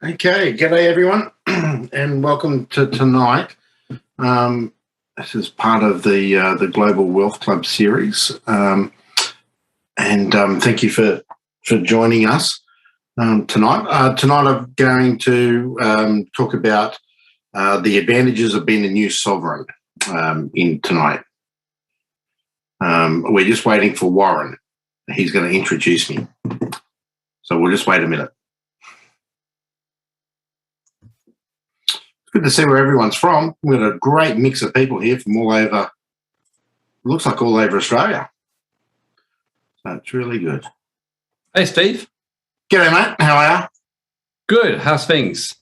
Okay, g'day everyone, and welcome to tonight. This is part of the Global Wealth Club series, and thank you for joining us tonight. Tonight, I'm going to talk about the advantages of being a new sovereign. In tonight, we're just waiting for Warren. He's going to introduce me, so we'll just wait a minute. Good to see where everyone's from. We've got a great mix of people here from all over, looks like all over Australia. So it's really good. Hey, Steve. G'day, mate. How are you? Good. How's things?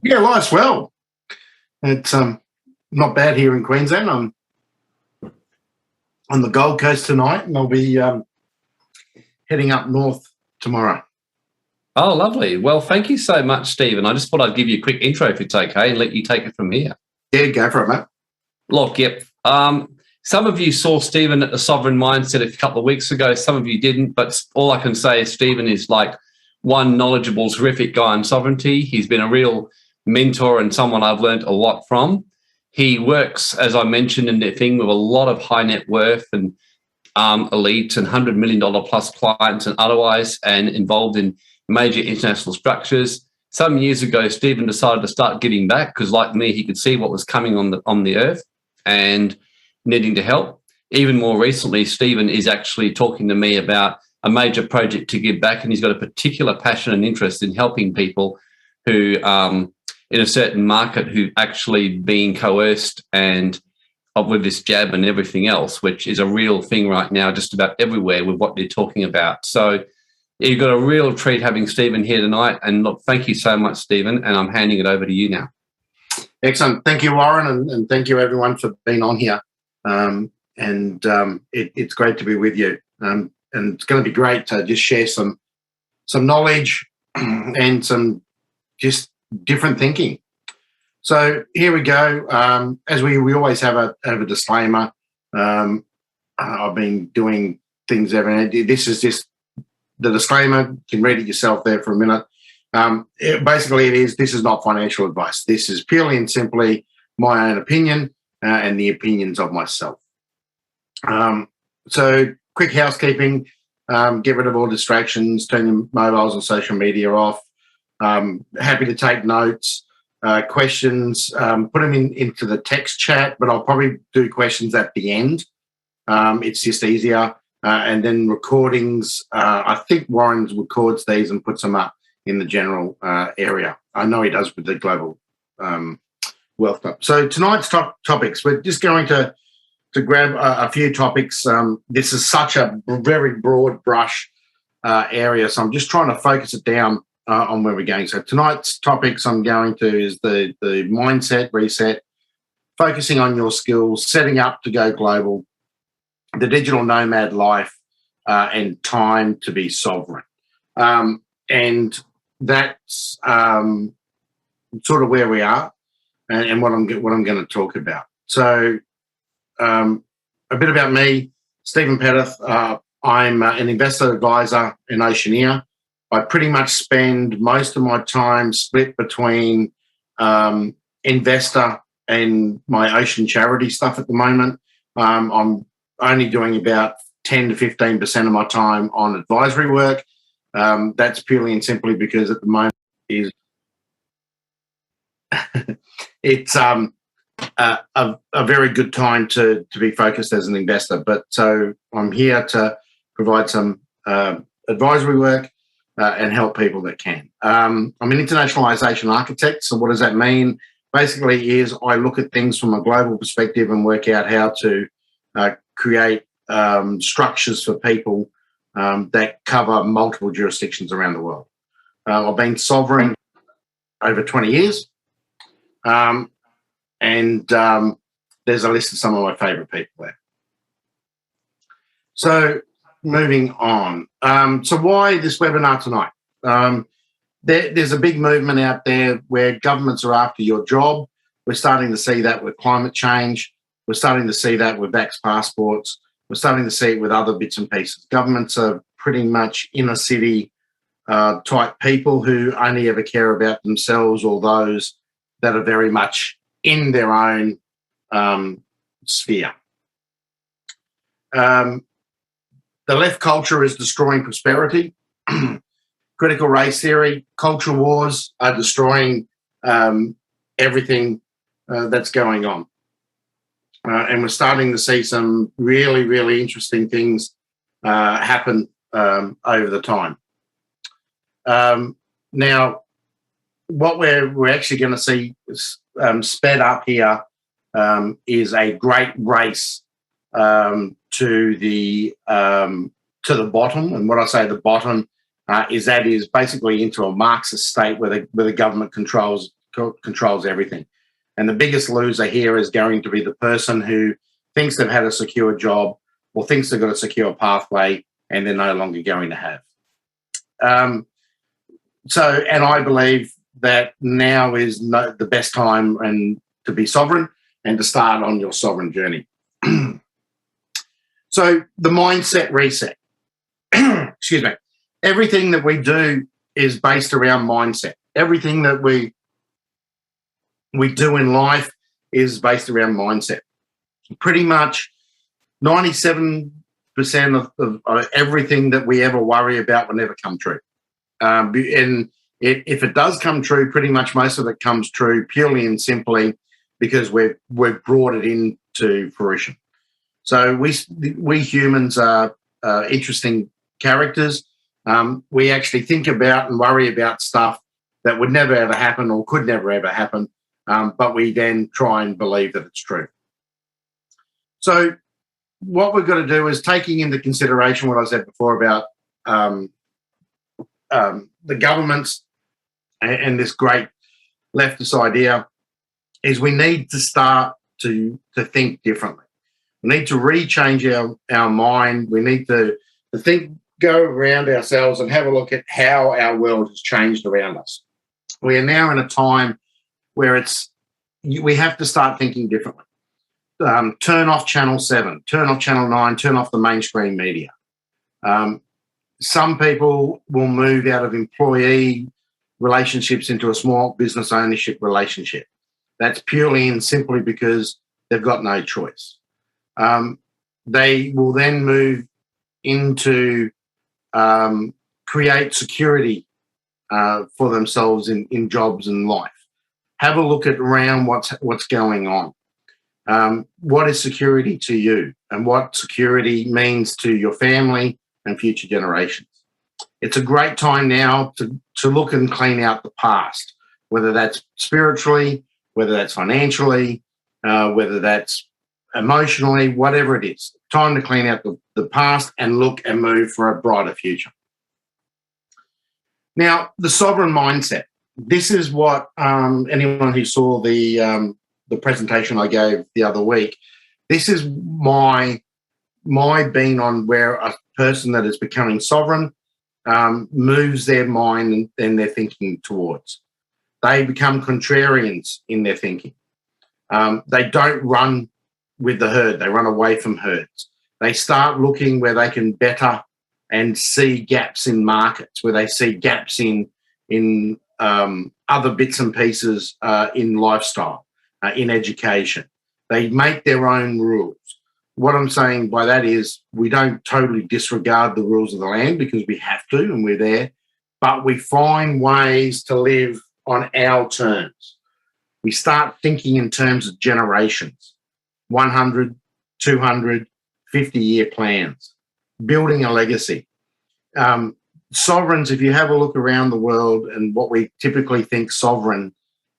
Yeah, life's well. It's not bad here in Queensland. I'm on the Gold Coast tonight, and I'll be heading up north tomorrow. Oh, lovely. Well, thank you so much, Stephen. I just thought I'd give you a quick intro if it's okay and let you take it from here. Yeah, go for it, mate. Look, yep. Some of you saw Stephen at the Sovereign Mindset a couple of weeks ago. Some of you didn't, but all I can say is Stephen is like one knowledgeable, terrific guy in sovereignty. He's been a real mentor and someone I've learned a lot from. He works, as I mentioned in the thing, with a lot of high net worth and elite and $100 million plus clients and otherwise, and involved in major international structures. Some years ago, Stephen decided to start giving back because, like me, he could see what was coming on the earth and needing to help. Even more recently, Stephen is actually talking to me about a major project to give back, and he's got a particular passion and interest in helping people who, in a certain market, who actually being coerced and with this jab and everything else, which is a real thing right now, just about everywhere with what they're talking about. So you've got a real treat having Stephen here tonight. And look, thank you so much, Stephen. And I'm handing it over to you now. Excellent. Thank you, Warren, and thank you, everyone, for being on here. It's great to be with you. And it's going to be great to just share some knowledge and some just different thinking. So here we go. As we always have a disclaimer. I've been doing things every day. This is just the disclaimer. You can read it yourself there for a minute. This is not financial advice. This is purely and simply my own opinion and the opinions of myself. So quick housekeeping, get rid of all distractions, turn your mobiles and social media off. Happy to take notes, questions, put them into the text chat, but I'll probably do questions at the end. It's just easier. And then recordings, I think Warren records these and puts them up in the general area. I know he does with the Global Wealth Club. So tonight's topics, we're just going to grab a few topics. This is such a very broad brush area, so I'm just trying to focus it down on where we're going. So tonight's topics I'm going to is the mindset reset, focusing on your skills, setting up to go global, the digital nomad life, and time to be sovereign. And that's sort of where we are and what I'm going to talk about. So a bit about me, Stephen Petith. I'm an investor advisor in Oceania. I pretty much spend most of my time split between investor and my ocean charity stuff at the moment. I'm only doing about 10 to 15% of my time on advisory work. That's purely and simply because at the moment it's a very good time to be focused as an investor. But so I'm here to provide some advisory work and help people that can. I'm an internationalization architect. So what does that mean? Basically is I look at things from a global perspective and work out how to create structures for people that cover multiple jurisdictions around the world. I've been sovereign over 20 years. And there's a list of some of my favourite people there. So moving on. So why this webinar tonight? There's a big movement out there where governments are after your job. We're starting to see that with climate change. We're starting to see that with vax passports. We're starting to see it with other bits and pieces. Governments are pretty much inner city type people who only ever care about themselves or those that are very much in their own sphere. The left culture is destroying prosperity. Critical race theory, culture wars are destroying everything that's going on. And we're starting to see some really, really interesting things happen over the time. Now, what we're actually going to see sped up here is a great race to the bottom. And what I say the bottom is basically into a Marxist state where the government controls everything. And the biggest loser here is going to be the person who thinks they've had a secure job or thinks they've got a secure pathway and they're no longer going to have. And I believe that now is the best time to be sovereign and to start on your sovereign journey. So the mindset reset. Excuse me. Everything that we do is based around mindset. Everything that we do in life is based around mindset. Pretty much 97% of everything that we ever worry about will never come true. And if it does come true, pretty much most of it comes true purely and simply because we've brought it into fruition. So we humans are interesting characters. We actually think about and worry about stuff that would never ever happen or could never ever happen, but we then try and believe that it's true. So what we've got to do is, taking into consideration what I said before about the governments and this great leftist idea, is we need to start to think differently. We need to rechange our mind. We need to go around ourselves and have a look at how our world has changed around us. We are now in a time where we have to start thinking differently. Turn off Channel 7, turn off Channel 9, turn off the mainstream media. Some people will move out of employee relationships into a small business ownership relationship. That's purely and simply because they've got no choice. They will then move into create security for themselves in jobs and life. Have a look at around what's going on. What is security to you, and what security means to your family and future generations. It's a great time now to look and clean out the past, whether that's spiritually, whether that's financially, whether that's emotionally, whatever it is. Time to clean out the past and look and move for a brighter future. Now, the sovereign mindset. This is what anyone who saw the presentation I gave the other week, this is my being on where a person that is becoming sovereign moves their mind and their thinking towards. They become contrarians in their thinking. They don't run with the herd. They run away from herds. They start looking where they can better and see gaps in markets, where they see gaps in other bits and pieces in lifestyle, in education. They make their own rules. What I'm saying by that is we don't totally disregard the rules of the land because we have to and we're there, but we find ways to live on our terms. We start thinking in terms of generations, 100, 200, 50-year plans, building a legacy. Sovereigns, if you have a look around the world and what we typically think sovereign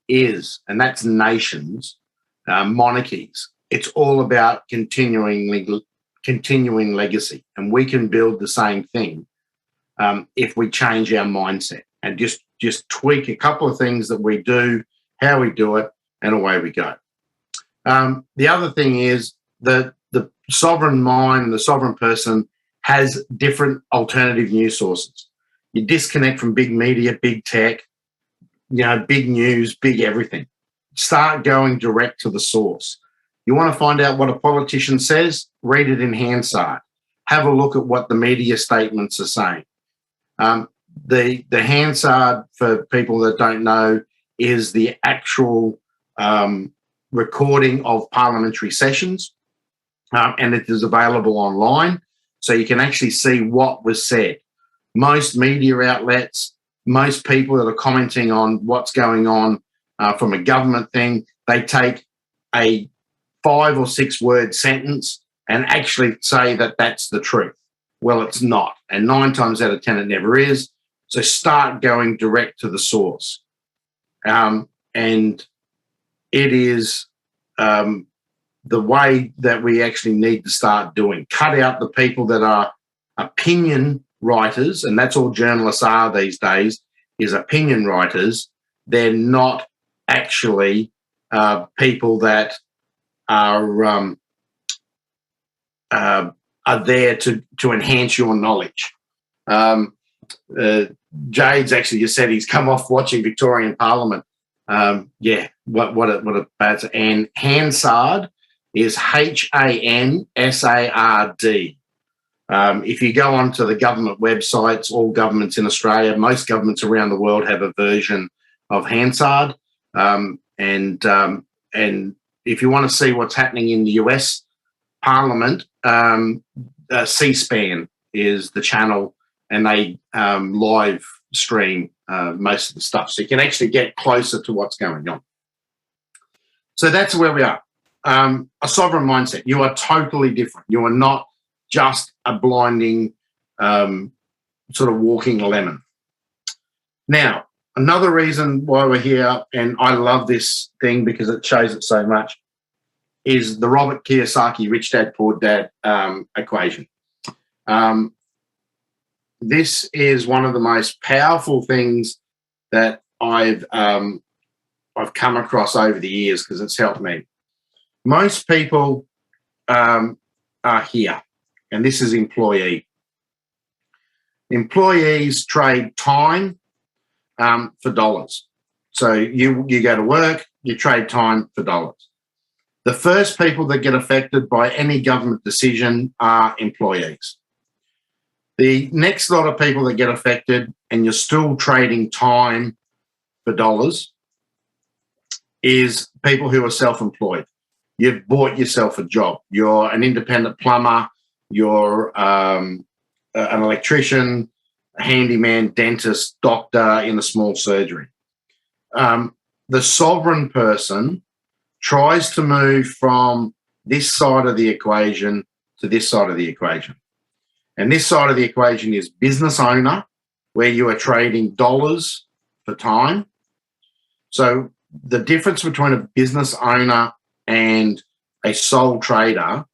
is, and that's nations, monarchies, it's all about continuing legacy. And we can build the same thing if we change our mindset and just tweak a couple of things that we do, how we do it, and away we go. The other thing is that the sovereign mind and the sovereign person has different alternative news sources. You disconnect from big media, big tech, big news, big everything. Start going direct to the source. You want to find out what a politician says? Read it in Hansard. Have a look at what the media statements are saying. The Hansard, for people that don't know, is the actual recording of parliamentary sessions, and it is available online, so you can actually see what was said. Most media outlets, most people that are commenting on what's going on from a government thing, they take a 5 or 6 word sentence and actually say that that's the truth. Well, it's not. And 9 times out of 10, it never is. So start going direct to the source. And it is the way that we actually need to start doing. Cut out the people that are opinion writers, and that's all journalists are these days, is opinion writers. They're not actually people that are there to enhance your knowledge. Jade's actually just said he's come off watching Victorian Parliament. Yeah, what a bad. And Hansard is Hansard. If you go onto the government websites, all governments in Australia, most governments around the world have a version of Hansard. And if you want to see what's happening in the US Parliament, C-SPAN is the channel, and they live stream most of the stuff. So you can actually get closer to what's going on. So that's where we are. A sovereign mindset. You are totally different. You are not just a blinding sort of walking lemon. Now, another reason why we're here, and I love this thing because it shows it so much, is the Robert Kiyosaki Rich Dad Poor Dad equation. This is one of the most powerful things that I've come across over the years because it's helped me. Most people are here, and this is employee. Employees trade time for dollars. So you go to work, you trade time for dollars. The first people that get affected by any government decision are employees. The next lot of people that get affected, and you're still trading time for dollars, is people who are self-employed. You've bought yourself a job. You're an independent plumber. You're an electrician, a handyman, dentist, doctor in a small surgery. The sovereign person tries to move from this side of the equation to this side of the equation. And this side of the equation is business owner, where you are trading dollars for time. So the difference between a business owner and a sole trader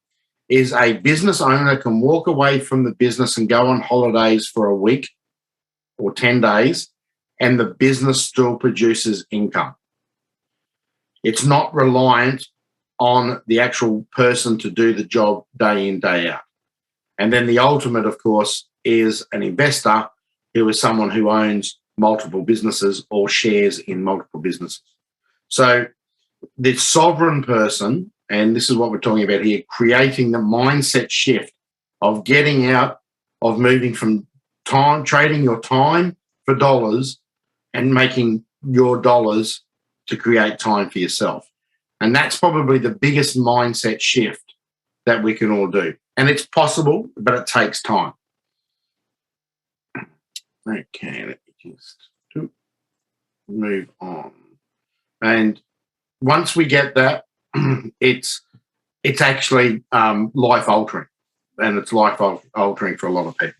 is a business owner can walk away from the business and go on holidays for a week or 10 days, and the business still produces income. It's not reliant on the actual person to do the job day in, day out. And then the ultimate, of course, is an investor who is someone who owns multiple businesses or shares in multiple businesses. So the sovereign person, and this is what we're talking about here, creating the mindset shift of getting out of moving from time, trading your time for dollars and making your dollars to create time for yourself. And that's probably the biggest mindset shift that we can all do. And it's possible, but it takes time. Okay, let me just move on. And once we get that, it's actually life altering, and it's life altering for a lot of people.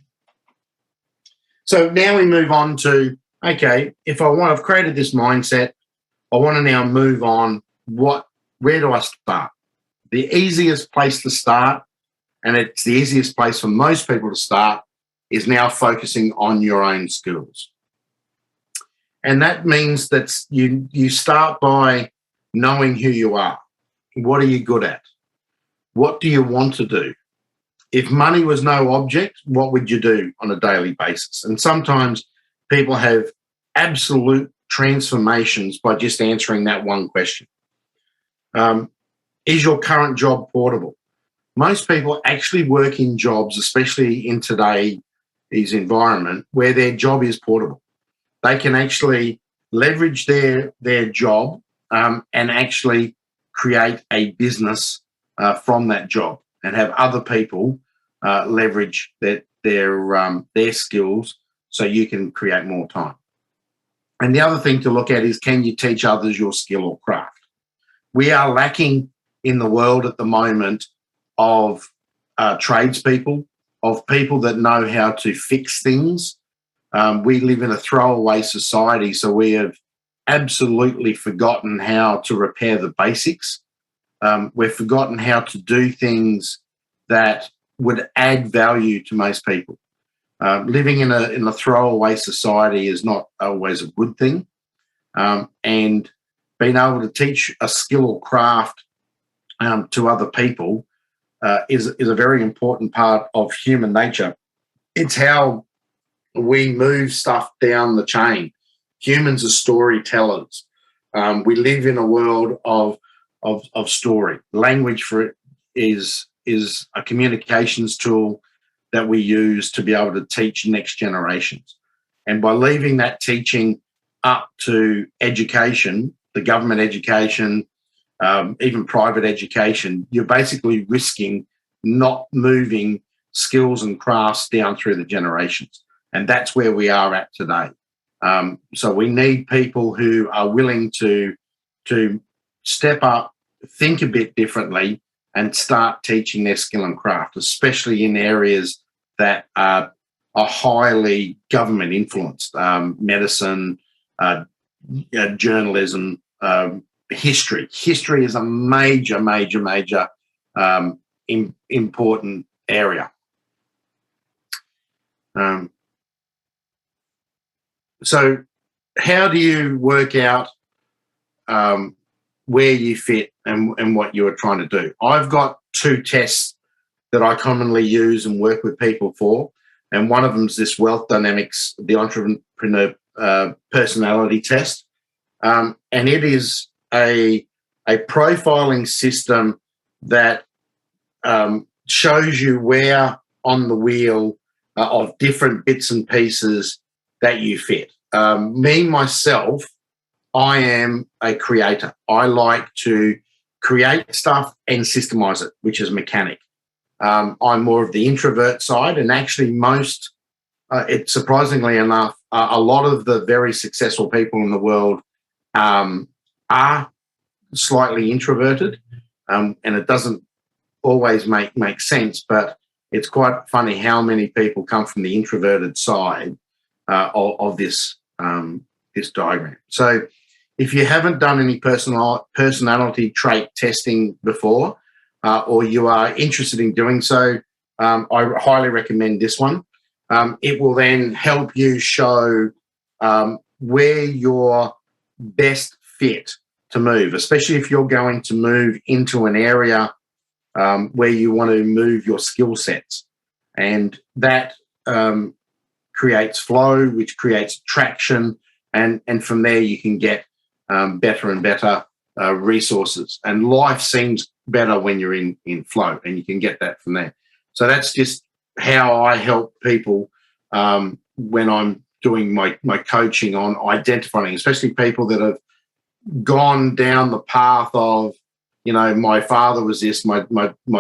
So now we move on to, okay, I've created this mindset, I want to now move on. Where do I start? The easiest place to start, and it's the easiest place for most people to start, is now focusing on your own skills. And that means that you start by knowing who you are. What are you good at? What do you want to do? If money was no object, what would you do on a daily basis? And sometimes people have absolute transformations by just answering that one question. Is your current job portable? Most people actually work in jobs, especially in today, environment where their job is portable. They can actually leverage their job and actually create a business from that job, and have other people leverage their skills, so you can create more time. And the other thing to look at is, can you teach others your skill or craft? We are lacking in the world at the moment of tradespeople, of people that know how to fix things. We live in a throwaway society, so we have absolutely forgotten how to repair the basics. We've forgotten how to do things that would add value to most people. Living in a throwaway society is not always a good thing, and being able to teach a skill or craft to other people is a very important part of human nature. It's how we move stuff down the chain. Humans are storytellers. We live in a world of story. Language for it is a communications tool that we use to be able to teach next generations. And by leaving that teaching up to education, the government education, even private education, you're basically risking not moving skills and crafts down through the generations. And that's where we are at today. So we need people who are willing to step up, think a bit differently, and start teaching their skill and craft, especially in areas that are highly government influenced, medicine, journalism, history. History is a major important area. So how do you work out where you fit and what you're trying to do? I've got 2 tests that I commonly use and work with people for. And one of them is this Wealth Dynamics, the Entrepreneur Personality Test. And it is a profiling system that shows you where on the wheel of different bits and pieces that you fit. Myself, I am a creator. I like to create stuff and systemize it, which is mechanic. I'm more of the introvert side, and actually it's surprisingly enough, a lot of the very successful people in the world are slightly introverted, and it doesn't always make sense, but it's quite funny how many people come from the introverted side of this diagram. So if you haven't done any personality trait testing before, or you are interested in doing so, I highly recommend this one. It will then help you show where you're best fit to move, especially if you're going to move into an area where you want to move your skill sets. And that creates flow, which creates traction, and from there you can get better and better resources. And life seems better when you're in flow, and you can get that from there. So that's just how I help people when I'm doing my coaching on identifying, especially people that have gone down the path of, my father was this, my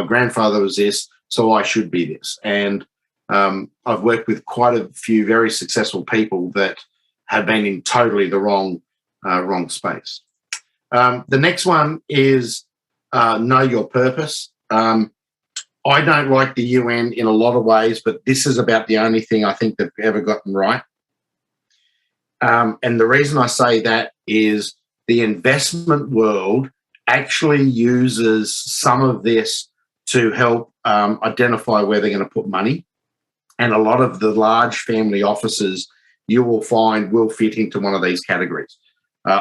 grandfather was this, so I should be this. And I've worked with quite a few very successful people that have been in totally the wrong space. The next one is know your purpose. I don't like the UN in a lot of ways, but this is about the only thing I think they've ever gotten right. And the reason I say that is the investment world actually uses some of this to help identify where they're going to put money. And a lot of the large family offices you will find will fit into one of these categories,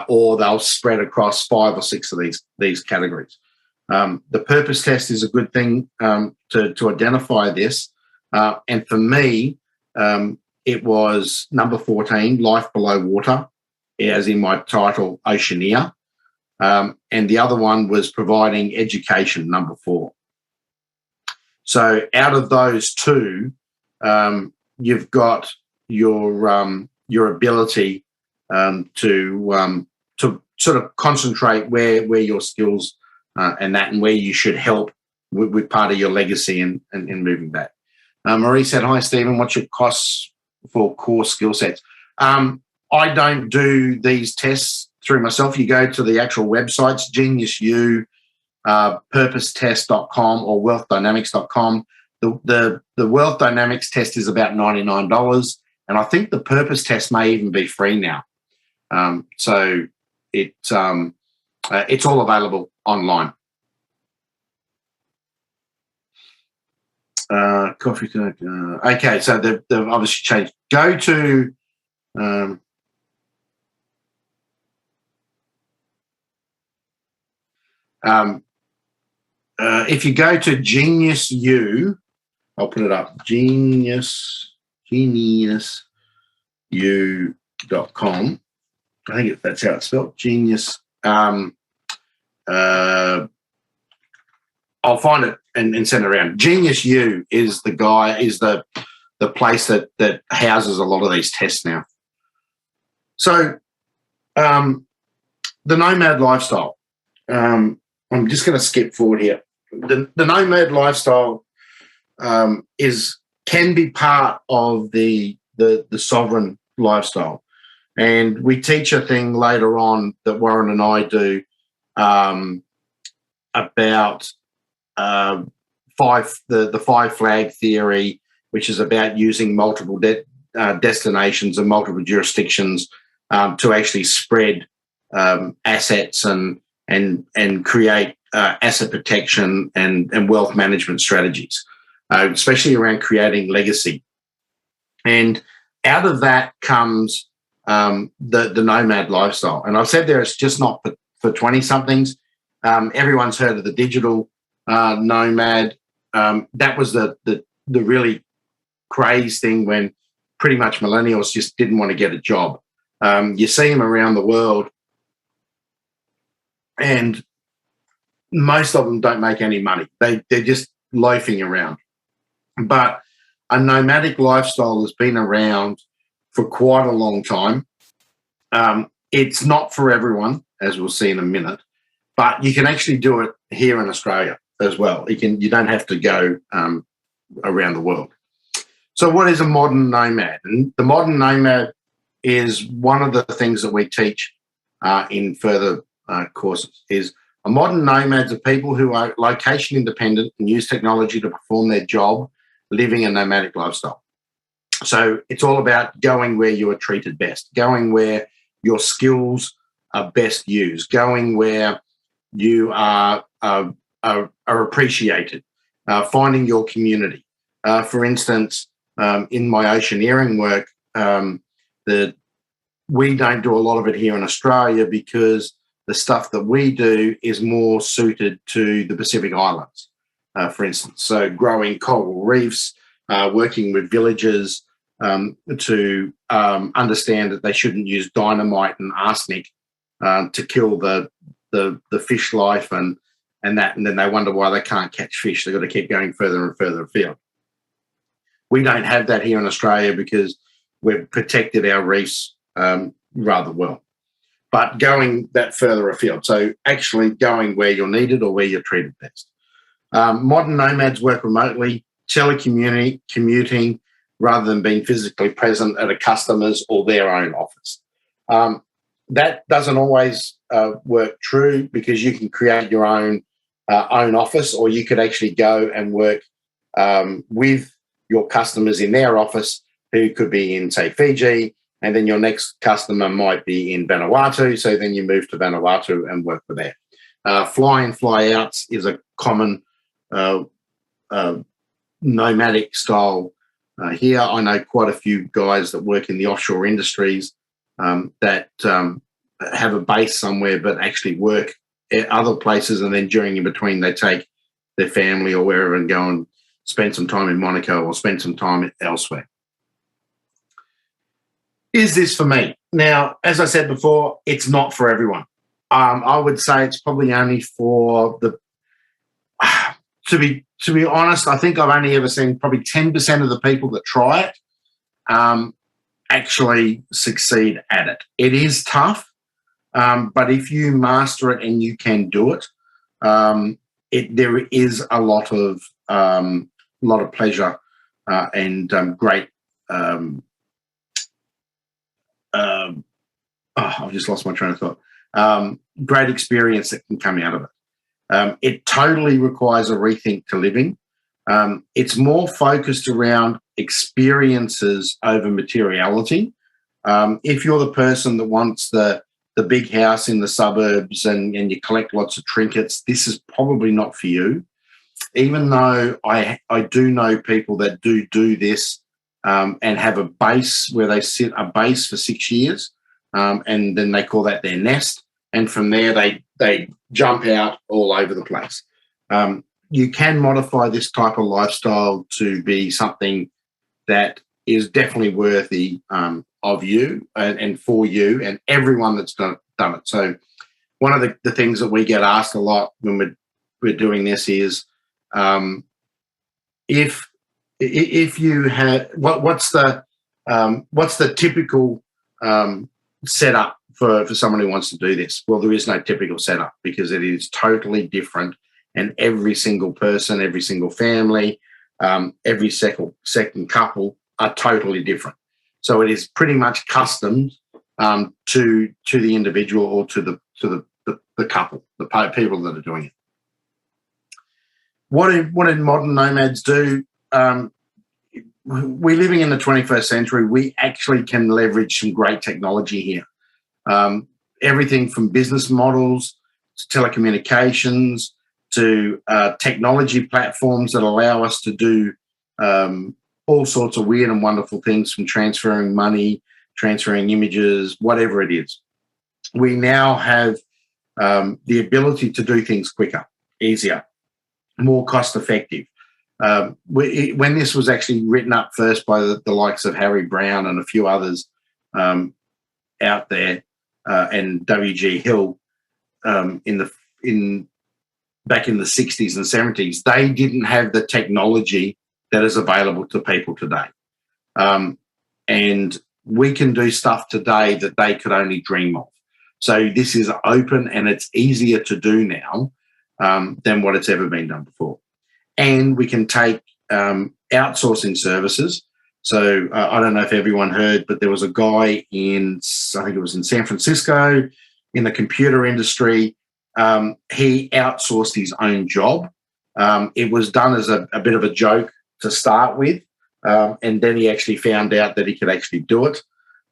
or they'll spread across 5 or 6 of these categories. The purpose test is a good thing to identify this. And for me, it was number 14, Life Below Water, as in my title, Oceania. And the other one was providing education, number 4. So out of those 2, you've got your ability to sort of concentrate where your skills and where you should help with part of your legacy and moving back. Marie said, "Hi, Stephen. What's your costs for core skill sets?" I don't do these tests through myself. You go to the actual websites, GeniusU, purposetest.com or wealthdynamics.com. The Wealth Dynamics test is about $99, and I think the Purpose test may even be free now. So it's all available online. Coffee. Okay, so they've obviously changed. Go to if you go to GeniusU, I'll put it up. GeniusU.com. I think that's how it's spelled. Genius. I'll find it and send it around. GeniusU is the place that houses a lot of these tests now. So the nomad lifestyle. I'm just going to skip forward here. The nomad lifestyle can be part of the sovereign lifestyle, and we teach a thing later on that Warren and I do about the 5 flag theory, which is about using multiple destinations and multiple jurisdictions to actually spread assets and create asset protection and wealth management strategies, especially around creating legacy. And out of that comes the nomad lifestyle. And I've said there it's just not for 20-somethings. Everyone's heard of the digital nomad. That was the really crazy thing when pretty much millennials just didn't want to get a job. You see them around the world, and most of them don't make any money. They're just loafing around. But a nomadic lifestyle has been around for quite a long time. It's not for everyone, as we'll see in a minute, but you can actually do it here in Australia as well. You don't have to go around the world. So what is a modern nomad? And the modern nomad is one of the things that we teach in further courses. Is a modern nomads are people who are location independent and use technology to perform their job, living a nomadic lifestyle. So it's all about going where you are treated best, going where your skills are best used, going where you are appreciated, finding your community. For instance, in my oceaneering work, we don't do a lot of it here in Australia because the stuff that we do is more suited to the Pacific Islands, for instance. So growing coral reefs, working with villagers to understand that they shouldn't use dynamite and arsenic to kill the fish life and that, and then they wonder why they can't catch fish. They've got to keep going further and further afield. We don't have that here in Australia because we've protected our reefs rather well. But going that further afield, so actually going where you're needed or where you're treated best. Modern nomads work remotely, telecommuting rather than being physically present at a customer's or their own office. That doesn't always work true because you can create your own office, or you could actually go and work with your customers in their office, who could be in, say, Fiji, and then your next customer might be in Vanuatu, so then you move to Vanuatu and work for there. Fly-in, fly-outs is a common nomadic style here. I know quite a few guys that work in the offshore industries that have a base somewhere but actually work at other places, and then during in between they take their family or wherever and go and spend some time in Monaco or spend some time elsewhere. Is this for me? Now, as I said before, it's not for everyone. I would say it's probably only for the. To be honest, I think I've only ever seen probably 10% of the people that try it actually succeed at it. It is tough, but if you master it and you can do it, there is a lot of pleasure and great. I've just lost my train of thought. Great experience that can come out of it. It totally requires a rethink to living. It's more focused around experiences over materiality. If you're the person that wants the big house in the suburbs and you collect lots of trinkets, this is probably not for you. Even though I do know people that do this and have a base where they sit a base for 6 years, and then they call that their nest. And from there, they jump out all over the place. You can modify this type of lifestyle to be something that is definitely worthy of you and for you and everyone that's done it. So one of the things that we get asked a lot when we're doing this is, if you have what's the typical setup for someone who wants to do this? Well, there is no typical setup because it is totally different, and every single person, every single family, every second couple are totally different. So it is pretty much custom to the individual or to the couple, the people that are doing it. What do modern nomads do? We're living in the 21st century. We actually can leverage some great technology here. Everything from business models to telecommunications to technology platforms that allow us to do all sorts of weird and wonderful things, from transferring money, transferring images, whatever it is. We now have the ability to do things quicker, easier, more cost effective. When this was actually written up first by the likes of Harry Brown and a few others out there, and W.G. Hill back in the 60s and 70s, they didn't have the technology that is available to people today. And we can do stuff today that they could only dream of. So this is open and it's easier to do now than what it's ever been done before. And we can take outsourcing services. So I don't know if everyone heard, but there was a guy I think it was in San Francisco, in the computer industry. He outsourced his own job. It was done as a bit of a joke to start with, and then he actually found out that he could actually do it.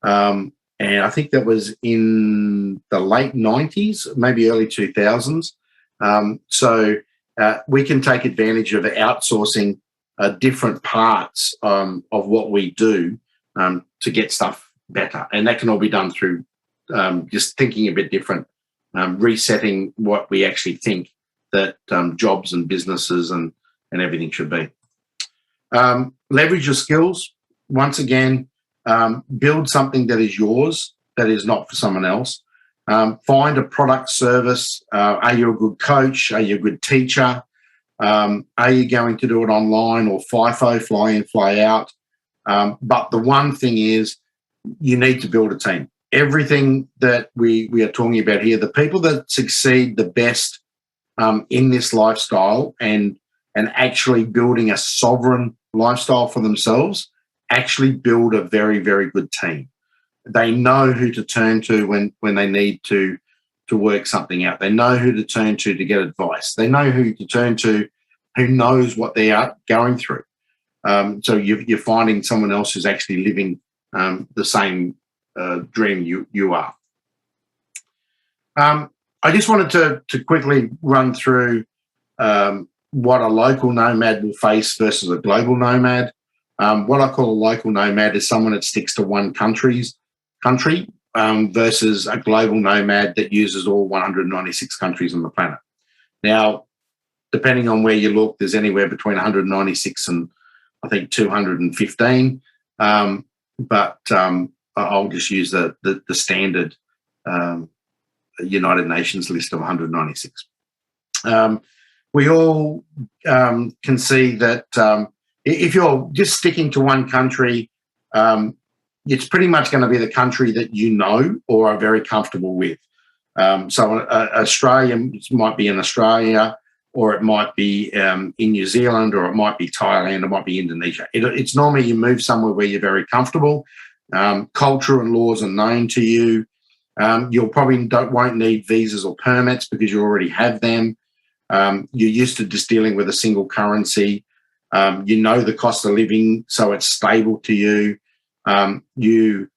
And I think that was in the late 90s, maybe early 2000s. So we can take advantage of outsourcing different parts of what we do to get stuff better. And that can all be done through just thinking a bit different, resetting what we actually think that jobs and businesses and everything should be. Leverage your skills. Once again, build something that is yours, that is not for someone else. Find a product service. Are you a good coach? Are you a good teacher? Are you going to do it online or FIFO, fly in, fly out? But the one thing is, you need to build a team. Everything that we are talking about here, the people that succeed the best in this lifestyle and actually building a sovereign lifestyle for themselves, actually build a very, very good team. They know who to turn to when they need to work something out. They know who to turn to get advice. They know who to turn to who knows what they are going through. So you're finding someone else who's actually living the same dream you are. I just wanted to quickly run through what a local nomad will face versus a global nomad. What I call a local nomad is someone that sticks to one country versus a global nomad that uses all 196 countries on the planet. Now, depending on where you look, there's anywhere between 196 and I think 215. But I'll just use the standard United Nations list of 196. We all can see that if you're just sticking to one country, it's pretty much going to be the country that you know or are very comfortable with. So Australia might be in Australia, or it might be in New Zealand, or it might be Thailand, it might be Indonesia. It's normally you move somewhere where you're very comfortable. Culture and laws are known to you. You'll probably won't need visas or permits because you already have them. You're used to just dealing with a single currency. You know the cost of living, so it's stable to you. You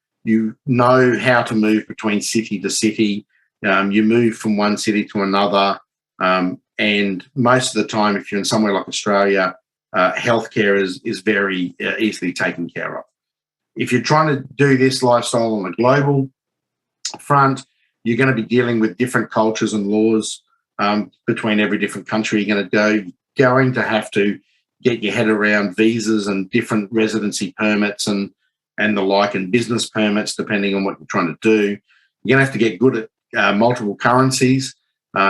know how to move between city to city. You move from one city to another. And most of the time, if you're in somewhere like Australia, healthcare is very easily taken care of. If you're trying to do this lifestyle on a global front, you're going to be dealing with different cultures and laws between every different country. You're going to have to get your head around visas and different residency permits and the like, and business permits, depending on what you're trying to do. You're going to have to get good at multiple currencies.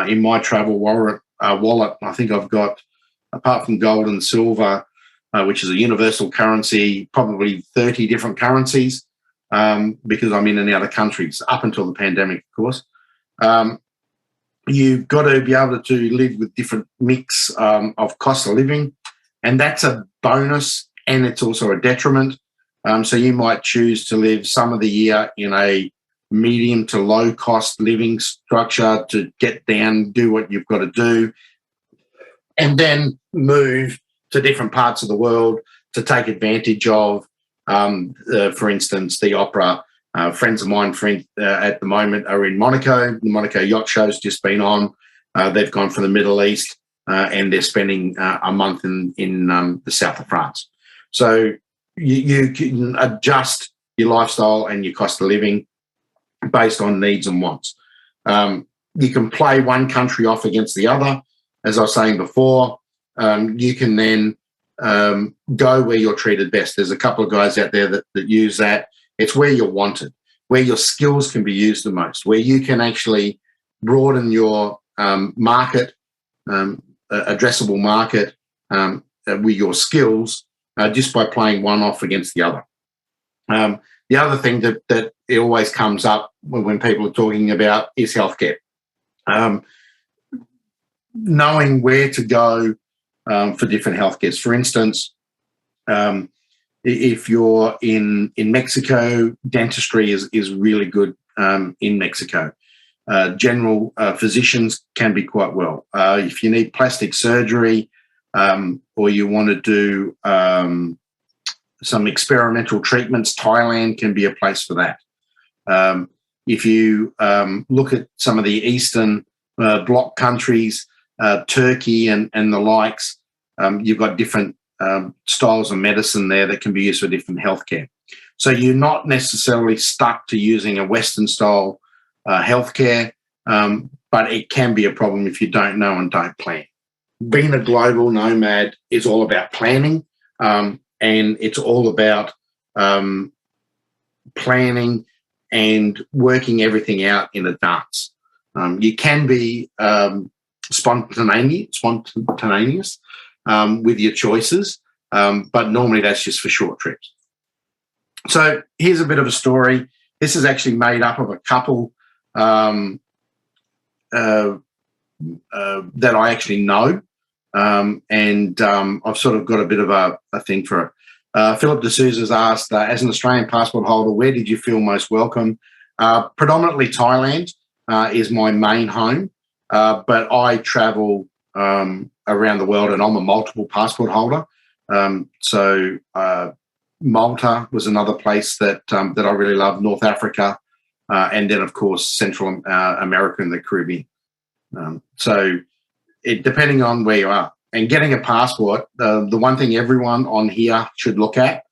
In my travel wallet, I think I've got, apart from gold and silver, which is a universal currency, probably 30 different currencies because I'm in and out of countries up until the pandemic, of course. You've got to be able to live with different mix of cost of living, and that's a bonus, and it's also a detriment. So you might choose to live some of the year in a medium to low cost living structure to get down, do what you've got to do, and then move to different parts of the world to take advantage of, for instance, the opera. Friends of mine at the moment are in Monaco. The Monaco Yacht Show's just been on. They've gone from the Middle East and they're spending a month in the south of France. So you can adjust your lifestyle and your cost of living based on needs and wants. You can play one country off against the other. As I was saying before, you can then go where you're treated best. There's a couple of guys out there that use that. It's where you're wanted, where your skills can be used the most, where you can actually broaden your market, addressable market with your skills just by playing one off against the other. The other thing that it always comes up when people are talking about is healthcare. Knowing where to go for different healthcares. For instance, if you're in Mexico, dentistry is really good in Mexico. General physicians can be quite well. If you need plastic surgery or you want to do some experimental treatments, Thailand can be a place for that. If you look at some of the Eastern Bloc countries, Turkey and the likes, you've got different styles of medicine there that can be used for different healthcare. So you're not necessarily stuck to using a Western style healthcare, but it can be a problem if you don't know and don't plan. Being a global nomad is all about planning, and it's all about planning and working everything out in advance. You can be spontaneous with your choices, but normally that's just for short trips. So here's a bit of a story. This is actually made up of a couple that I actually know, and I've sort of got a bit of a thing for it. Philip D'Souza's asked, as an Australian passport holder, where did you feel most welcome? Predominantly Thailand is my main home, but I travel around the world, and I'm a multiple passport holder. So Malta was another place that I really love, North Africa, and then, of course, Central America and the Caribbean. So depending on where you are. And getting a passport, the one thing everyone on here should look at,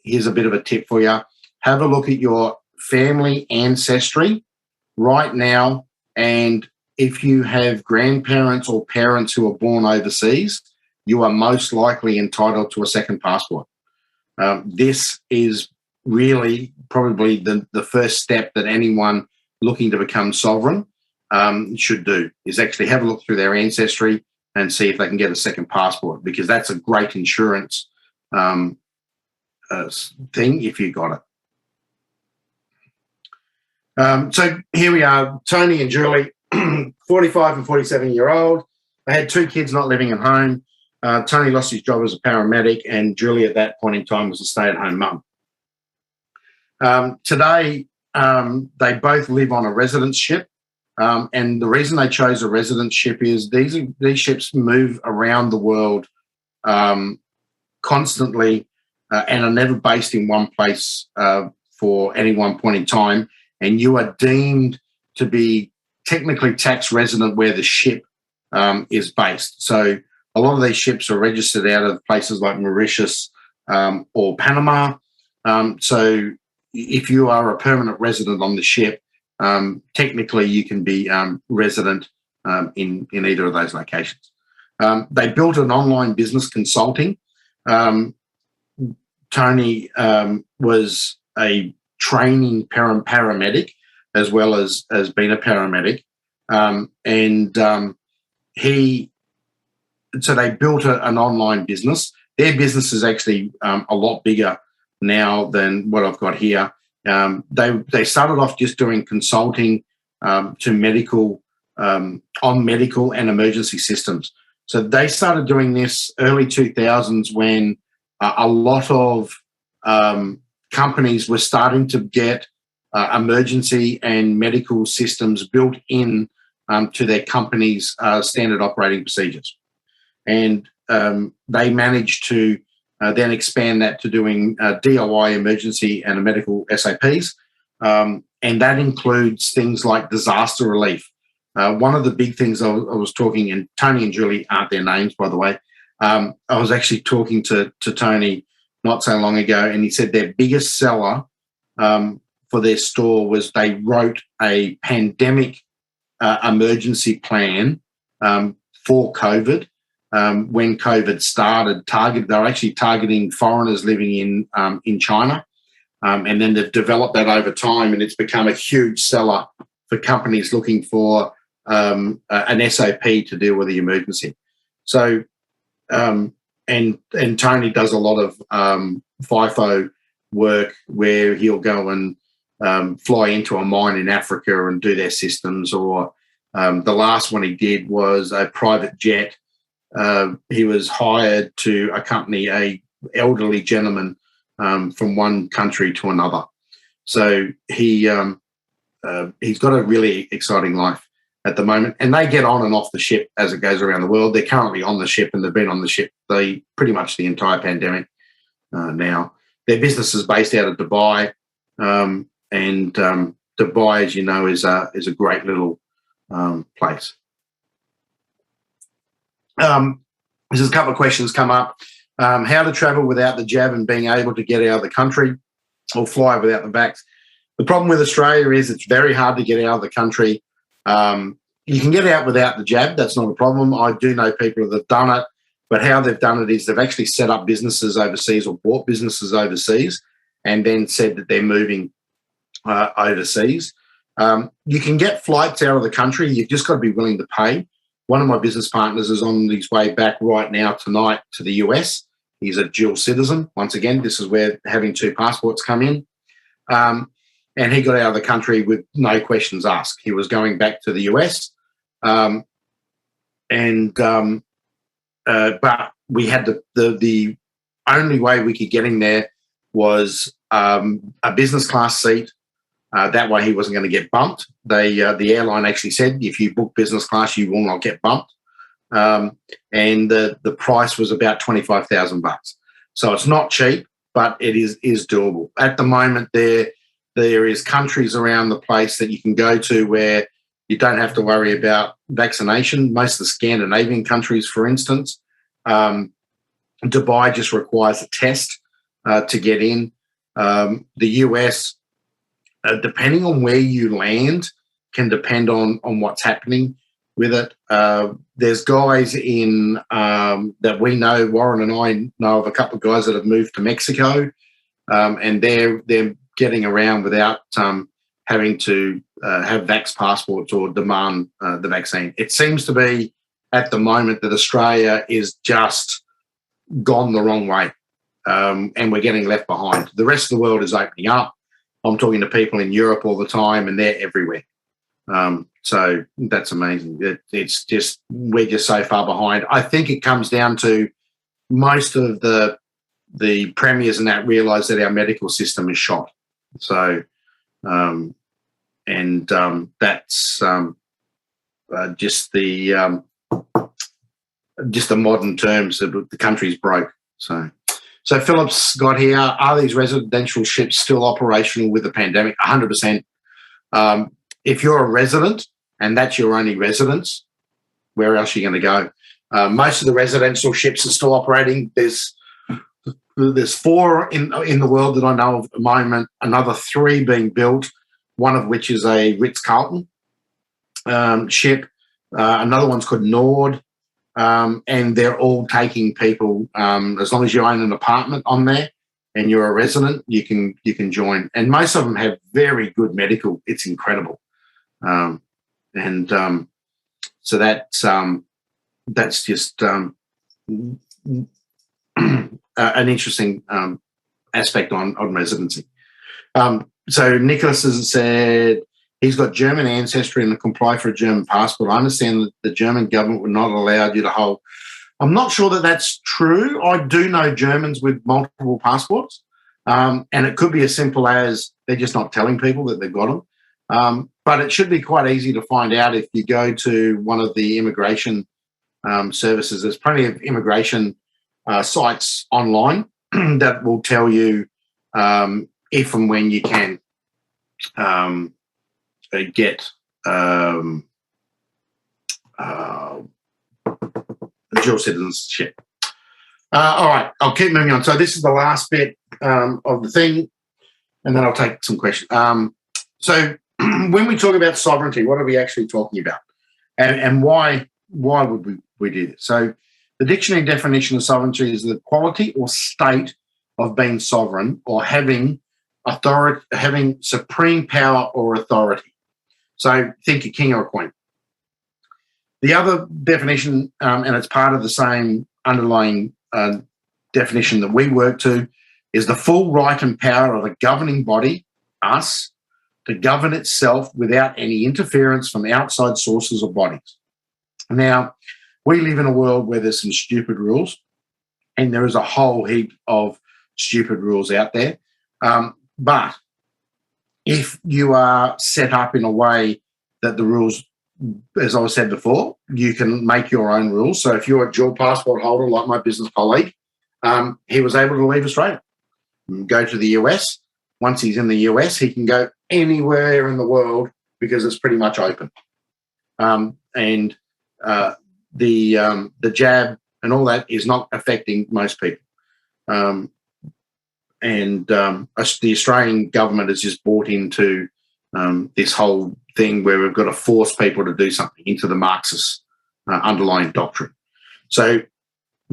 here's a bit of a tip for you. Have a look at your family ancestry right now, and if you have grandparents or parents who are born overseas, you are most likely entitled to a second passport. This is really probably the first step that anyone looking to become sovereign should do, is actually have a look through their ancestry and see if they can get a second passport, because that's a great insurance thing if you got it. So here we are, Tony and Julie, 45 and 47-year-old. They had 2 kids not living at home. Tony lost his job as a paramedic, and Julie at that point in time was a stay-at-home mum. Today, they both live on a residence ship, and the reason they chose a residence ship is these ships move around the world constantly and are never based in one place for any one point in time, and you are deemed to be technically tax resident where the ship is based. So a lot of these ships are registered out of places like Mauritius or Panama. So if you are a permanent resident on the ship, technically you can be resident in either of those locations. They built an online business consulting. Tony was a training paramedic as well as being a paramedic. So they built an online business. Their business is actually a lot bigger now than what I've got here. They started off just doing consulting to medical on medical and emergency systems. So they started doing this early 2000s when a lot of companies were starting to get emergency and medical systems built in to their company's standard operating procedures. And they managed to then expand that to doing DIY emergency and medical SOPs. And that includes things like disaster relief. One of the big things I was talking, and Tony and Julie aren't their names, by the way. I was actually talking to Tony not so long ago, and he said their biggest seller for their store was they wrote a pandemic emergency plan for COVID. When COVID started, they were actually targeting foreigners living in China, and then they've developed that over time, and it's become a huge seller for companies looking for an SOP to deal with the emergency. So, and Tony does a lot of FIFO work where he'll go and fly into a mine in Africa and do their systems, or the last one he did was a private jet. He was hired to accompany a elderly gentleman from one country to another. So he's got a really exciting life at the moment, and they get on and off the ship as it goes around the world. They're currently on the ship, and they've been on the ship pretty much the entire pandemic now. Their business is based out of Dubai, and Dubai, as you know, is a great little place. There's a couple of questions come up. How to travel without the jab and being able to get out of the country, or fly without the vax. The problem with Australia is it's very hard to get out of the country. You can get out without the jab. That's not a problem. I do know people that have done it, but how they've done it is they've actually set up businesses overseas or bought businesses overseas and then said that they're moving overseas. You can get flights out of the country. You've just got to be willing to pay. One of my business partners is on his way back right now tonight to the US. He's a dual citizen. Once again, this is where having 2 passports come in. And he got out of the country with no questions asked. He was going back to the US. But we had the only way we could get him there was a business class seat. That way he wasn't going to get bumped. The airline actually said, if you book business class, you will not get bumped. And the price was about $25,000. So it's not cheap, but it is doable. At the moment, there is countries around the place that you can go to where you don't have to worry about vaccination. Most of the Scandinavian countries, for instance, Dubai just requires a test to get in. The US, depending on where you land, can depend on what's happening with it. There's guys in that we know, Warren and I know of a couple of guys that have moved to Mexico, and they're getting around without having to have vax passports or demand the vaccine. It seems to be at the moment that Australia is just gone the wrong way. and we're getting left behind. The rest of the world is opening up. I'm talking to people in Europe all the time, and they're everywhere. So that's amazing. It's just, we're just so far behind. I think it comes down to most of the premiers and that realise that our medical system is shot. So, that's just the modern terms that the country's broke. So Philip's got here, are these residential ships still operational with the pandemic? 100%. If you're a resident and that's your only residence, where else are you going to go? Most of the residential ships are still operating. There's 4 in the world that I know of at the moment, another 3 being built, one of which is a Ritz-Carlton ship. Another one's called Nord, and they're all taking people. As long as you own an apartment on there and you're a resident, you can join. And most of them have very good medical. It's incredible. So that's just an interesting aspect on residency. So Nicholas has said he's got German ancestry and can apply for a German passport. I understand that the German government would not allow you to hold. I'm not sure that that's true. I do know Germans with multiple passports, and it could be as simple as they're just not telling people that they've got them. But it should be quite easy to find out if you go to one of the immigration services. There's plenty of immigration sites online that will tell you if and when you can get dual citizenship. All right, I'll keep moving on. So this is the last bit of the thing, and then I'll take some questions. So when we talk about sovereignty, what are we actually talking about, and why would we do this? So the dictionary definition of sovereignty is the quality or state of being sovereign or having authority, having supreme power or authority. So think a king or a queen. The other definition, and it's part of the same underlying definition that we work to, is the full right and power of a governing body, us, to govern itself without any interference from outside sources or bodies. Now, we live in a world where there's some stupid rules, and there is a whole heap of stupid rules out there. But if you are set up in a way that the rules, as I said before, you can make your own rules. So if you're a dual passport holder, like my business colleague, he was able to leave Australia, go to the US. Once he's in the US, he can go anywhere in the world because it's pretty much open. The jab and all that is not affecting most people. The Australian government has just bought into this whole thing where we've got to force people to do something, into the Marxist underlying doctrine. So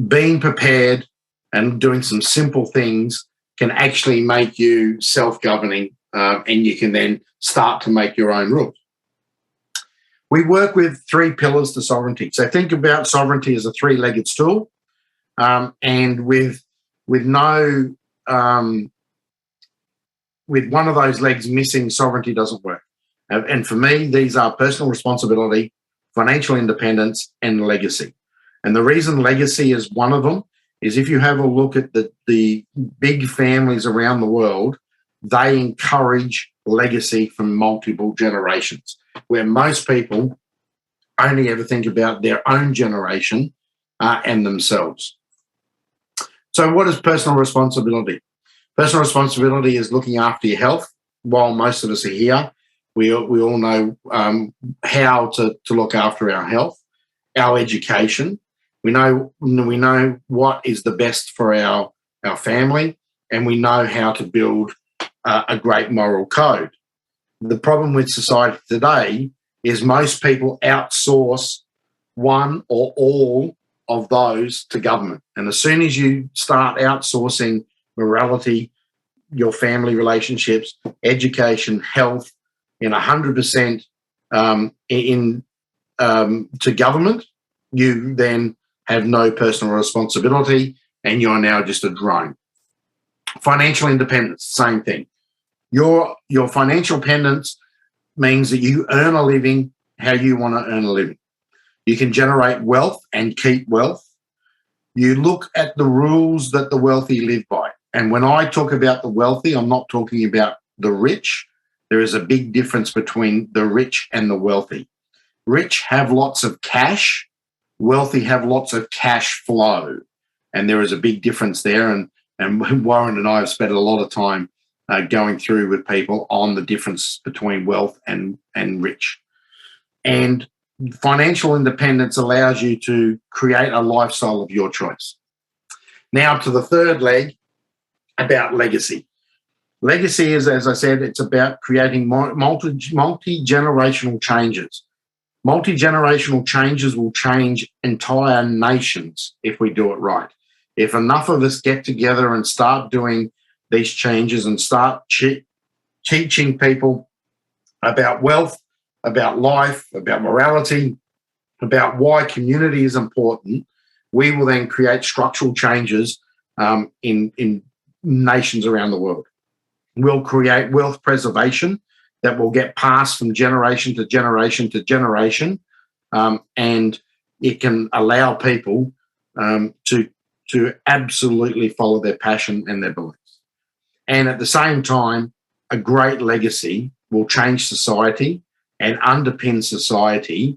being prepared and doing some simple things can actually make you self-governing, and you can then start to make your own rules. We work with 3 pillars to sovereignty. So think about sovereignty as a 3-legged stool, and with no with one of those legs missing, sovereignty doesn't work. And for me, these are personal responsibility, financial independence, and legacy. And the reason legacy is one of them is if you have a look at the big families around the world, they encourage legacy from multiple generations, where most people only ever think about their own generation and themselves. So what is personal responsibility? Personal responsibility is looking after your health. While most of us are here, we all know how to look after our health, our education. We know what is the best for our family, and we know how to build a great moral code. The problem with society today is most people outsource one or all of those to government. And as soon as you start outsourcing morality, your family relationships, education, health, in 100% to government, you then have no personal responsibility, and you're now just a drone. Financial independence, same thing. Your financial independence means that you earn a living how you want to earn a living. You can generate wealth and keep wealth. You look at the rules that the wealthy live by. And when I talk about the wealthy, I'm not talking about the rich. There is a big difference between the rich and the wealthy. Rich have lots of cash. Wealthy have lots of cash flow. And there is a big difference there. And Warren and I have spent a lot of time going through with people on the difference between wealth and rich. And financial independence allows you to create a lifestyle of your choice. Now to the third leg, about legacy. Legacy is, as I said, it's about creating multi-generational changes. Multi-generational changes will change entire nations if we do it right. If enough of us get together and start doing these changes and start teaching people about wealth, about life, about morality, about why community is important, we will then create structural changes in nations around the world. We'll create wealth preservation that will get passed from generation to generation to generation, and it can allow people to absolutely follow their passion and their beliefs. And at the same time, a great legacy will change society and underpin society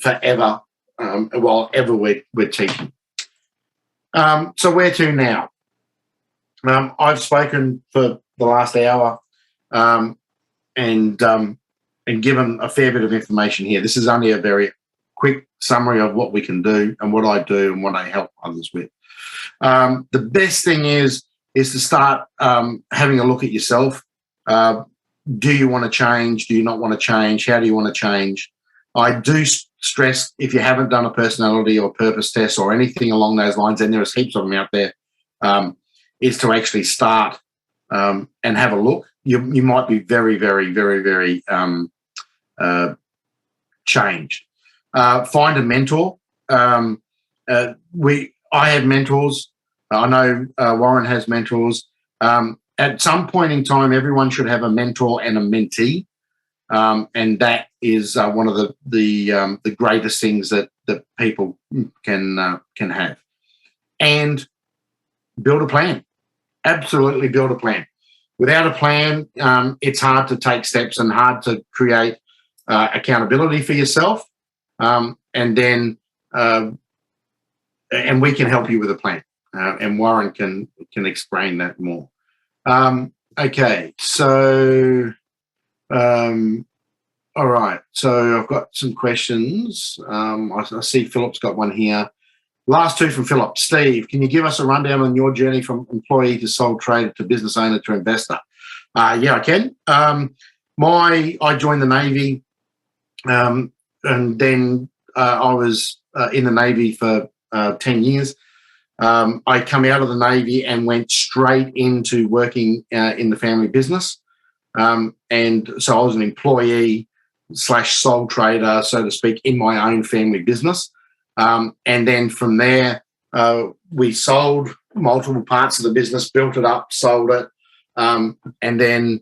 forever, while ever we're teaching. So where to now? I've spoken for the last hour and given a fair bit of information here. This is only a very quick summary of what we can do and what I do and what I help others with. The best thing is to start having a look at yourself. Do you want to change? Do you not want to change? How do you want to change? I do stress, if you haven't done a personality or purpose test or anything along those lines, and there's heaps of them out there, is to actually start and have a look. You might be very, very, very, very changed. Find a mentor. I have mentors. I know Warren has mentors. At some point in time, everyone should have a mentor and a mentee, and that is one of the greatest things that people can have. And build a plan. Absolutely build a plan. Without a plan, it's hard to take steps and hard to create accountability for yourself. And we can help you with a plan. And Warren can explain that more. Okay, so all right. So I've got some questions. I see Philip's got one here. Last two from Philip. Steve, can you give us a rundown on your journey from employee to sole trader to business owner to investor? Yeah, I can. I joined the Navy, and then I was in the Navy for 10 years. I come out of the Navy and went straight into working in the family business. And so I was an employee / sole trader, so to speak, in my own family business. And then from there, we sold multiple parts of the business, built it up, sold it. And then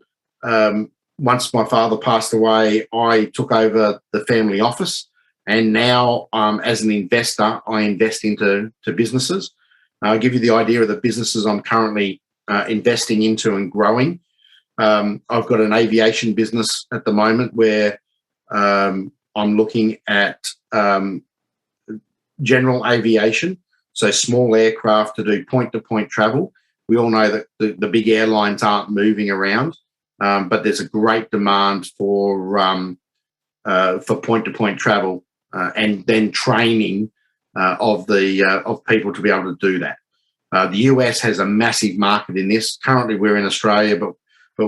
once my father passed away, I took over the family office. And now as an investor, I invest into businesses. I'll give you the idea of the businesses I'm currently investing into and growing. I've got an aviation business at the moment where I'm looking at general aviation, so small aircraft to do point-to-point travel. We all know that the big airlines aren't moving around, but there's a great demand for point-to-point travel and then training of people to be able to do that. The US has a massive market in this. Currently, we're in Australia, but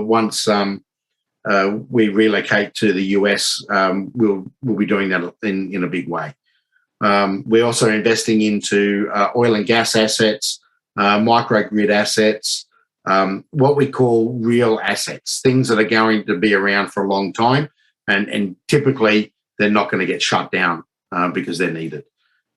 once we relocate to the US, we'll be doing that in a big way. We're also investing into oil and gas assets, microgrid assets, what we call real assets, things that are going to be around for a long time, and typically they're not going to get shut down because they're needed.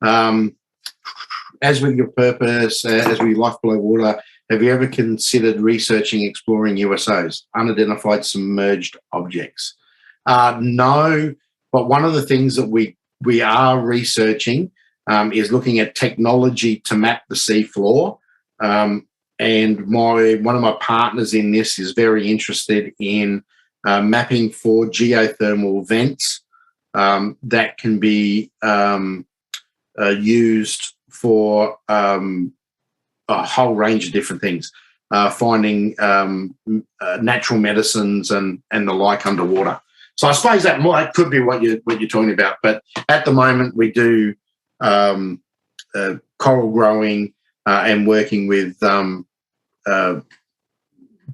As with your purpose, as with life below water, have you ever considered researching, exploring USOs, unidentified submerged objects? No, but one of the things that we are researching is looking at technology to map the seafloor. And one of my partners in this is very interested in mapping for geothermal vents that can be used for a whole range of different things, finding natural medicines and the like underwater. So I suppose that could be what you're talking about. But at the moment, we do coral growing and working with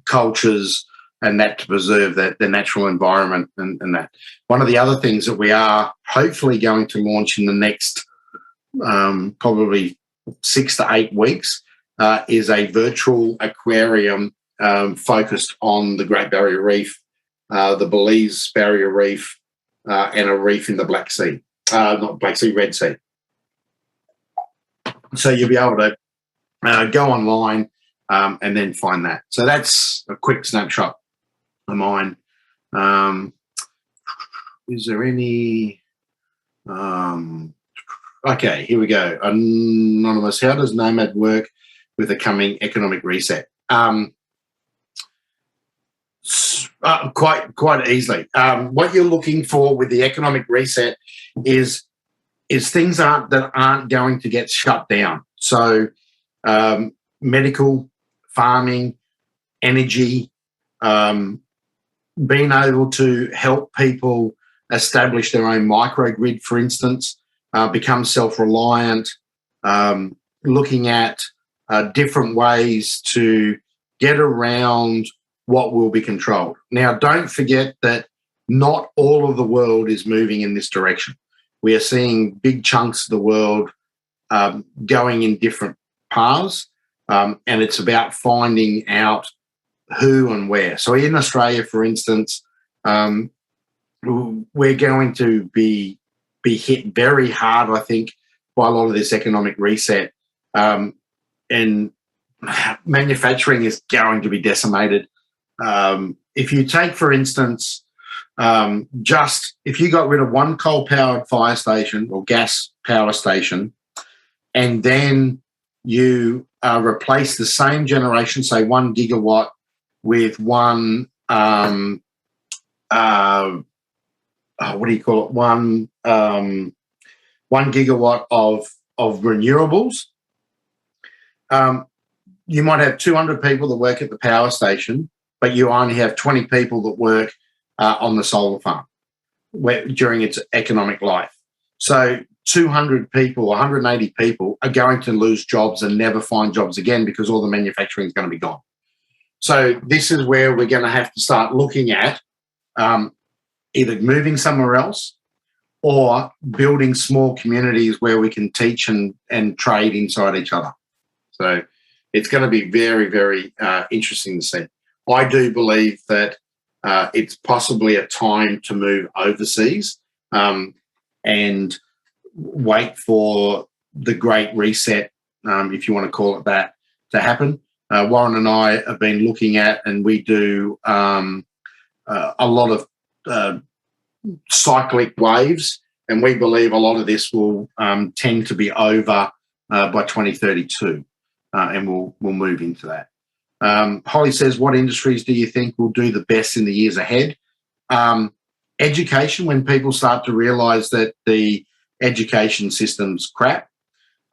cultures and that to preserve the natural environment and that. One of the other things that we are hopefully going to launch in the next probably 6 to 8 weeks is a virtual aquarium focused on the Great Barrier Reef, the Belize Barrier Reef, and a reef in the Black Sea, not Black Sea, Red Sea. So you'll be able to go online and then find that. So that's a quick snapshot of mine. Is there any... okay, here we go. Anonymous, how does Nomad work with the coming economic reset? Quite easily. What you're looking for with the economic reset is things that aren't going to get shut down. So medical, farming, energy, being able to help people establish their own microgrid, for instance, become self-reliant, looking at different ways to get around what will be controlled. Now, don't forget that not all of the world is moving in this direction. We are seeing big chunks of the world going in different paths, and it's about finding out who and where. So in Australia, for instance, we're going to be hit very hard, I think, by a lot of this economic reset, and manufacturing is going to be decimated. If you take, for instance, if you got rid of one coal-powered fire station or gas power station, and then you replace the same generation, say 1 gigawatt, with one, what do you call it? 1 gigawatt of renewables. You might have 200 people that work at the power station, but you only have 20 people that work on the solar farm during its economic life. So 200 people, 180 people are going to lose jobs and never find jobs again because all the manufacturing is going to be gone. So this is where we're going to have to start looking at either moving somewhere else or building small communities where we can teach and trade inside each other. So it's going to be very, very interesting to see. I do believe that it's possibly a time to move overseas and wait for the Great Reset, if you want to call it that, to happen. Warren and I have been looking at, and we do a lot of cyclic waves, and we believe a lot of this will tend to be over by 2032, and we'll move into that. Holly says, what industries do you think will do the best in the years ahead? Education, when people start to realise that the education system's crap.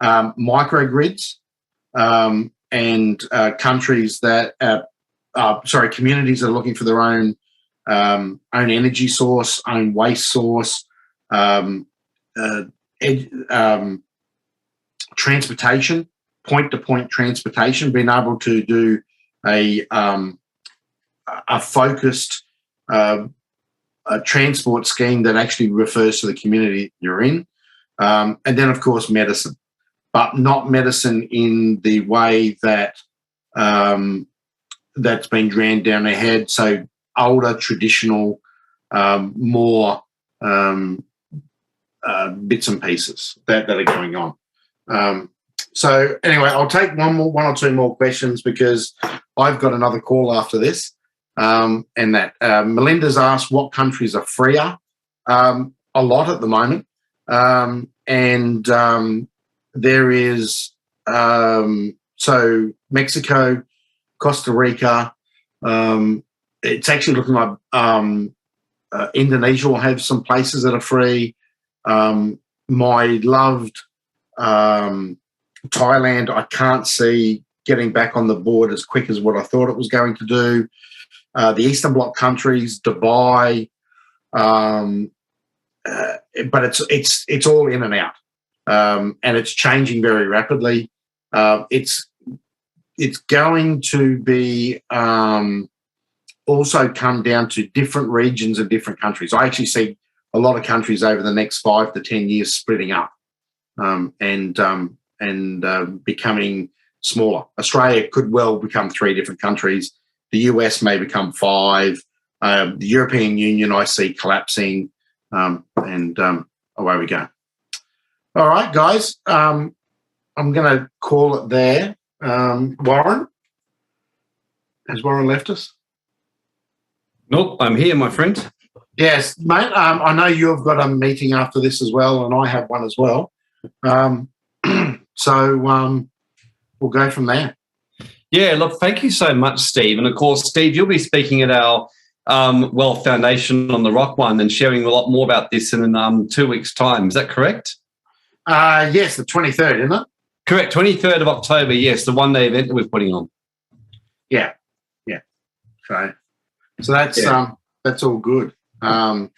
Microgrids, and countries that, communities that are looking for their own energy source, own waste source, transportation, point-to-point transportation, being able to do a focused transport scheme that actually refers to the community you're in. And then, of course, medicine, but not medicine in the way that that's been drowned down their head. So older, traditional, more bits and pieces that are going on. So anyway, I'll take one or two more questions because I've got another call after this. And that Melinda's asked what countries are freer. A lot at the moment. There is so Mexico, Costa Rica. It's actually looking like Indonesia will have some places that are free. My loved Thailand, I can't see getting back on the board as quick as what I thought it was going to do. The Eastern Bloc countries, Dubai, but it's all in and out, and it's changing very rapidly. It's going to be also come down to different regions of different countries. I actually see a lot of countries over the next 5 to 10 years splitting up and becoming smaller. Australia could well become 3 different countries. The US may become 5. The European Union I see collapsing, and away we go. All right, guys. I'm going to call it there. Warren? Has Warren left us? Nope, I'm here, my friend. Yes, mate. I know you've got a meeting after this as well, and I have one as well. So we'll go from there. Yeah, look, thank you so much, Steve. And of course, Steve, you'll be speaking at our Wealth Foundation on the Rock one and sharing a lot more about this in 2 weeks' time. Is that correct? Yes, the 23rd, isn't it? Correct, 23rd of October, yes, the one-day event that we're putting on. Yeah. So that's all good. Yeah,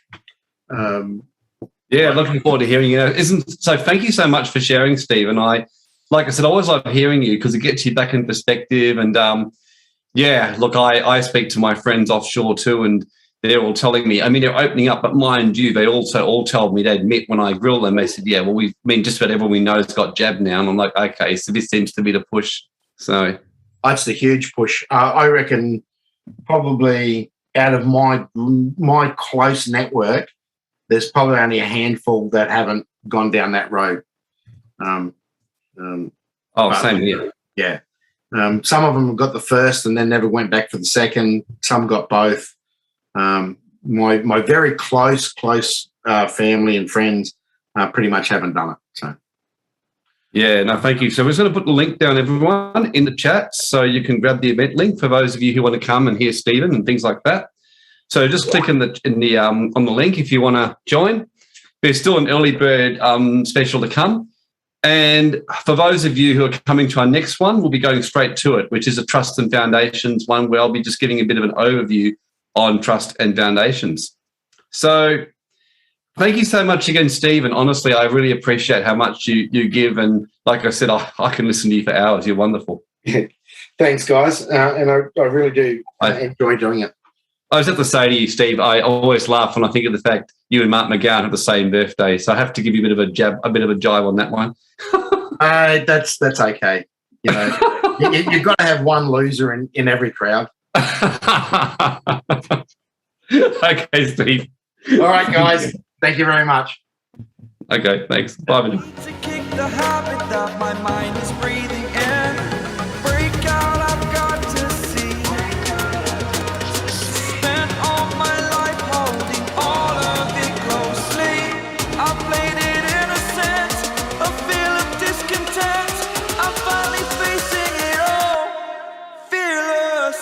looking forward to hearing you. So thank you so much for sharing, Steve. And like I said, I always love hearing you because it gets you back in perspective. And look, I speak to my friends offshore too, and they're all telling me, I mean, they're opening up, but mind you, they also all told me, they admit when I grill them, they said, yeah, well, just about everyone we know has got jabbed now. And I'm like, okay, so this seems to be the push. So that's the huge push. I reckon probably out of my close network, there's probably only a handful that haven't gone down that road. Same here. Yeah. Some of them have got the first and then never went back for the second. Some got both. My very close family and friends pretty much haven't done it. So. Yeah, no, thank you. So we're just going to put the link down, everyone, in the chat so you can grab the event link for those of you who want to come and hear Stephen and things like that. So just click on the link if you want to join. There's still an early bird special to come. And for those of you who are coming to our next one, we'll be going straight to it, which is a Trust and Foundations one where I'll be just giving a bit of an overview on Trust and Foundations. So thank you so much again, Steve. And honestly, I really appreciate how much you give. And like I said, I can listen to you for hours. You're wonderful. Thanks, guys. And I really do enjoy doing it. I just have to say to you, Steve, I always laugh when I think of the fact you and Mark McGowan have the same birthday. So I have to give you a bit of a jibe on that one. That's okay. You know, you've got to have one loser in every crowd. Okay, Steve. All right, guys. Thank you very much. Okay, thanks. Bye. To kick the habit that my mind is breathing in. Break out, I've got to see. Spent all my life holding all of it closely. I played it innocent, a feel of discontent. I'm finally facing it all, fearless.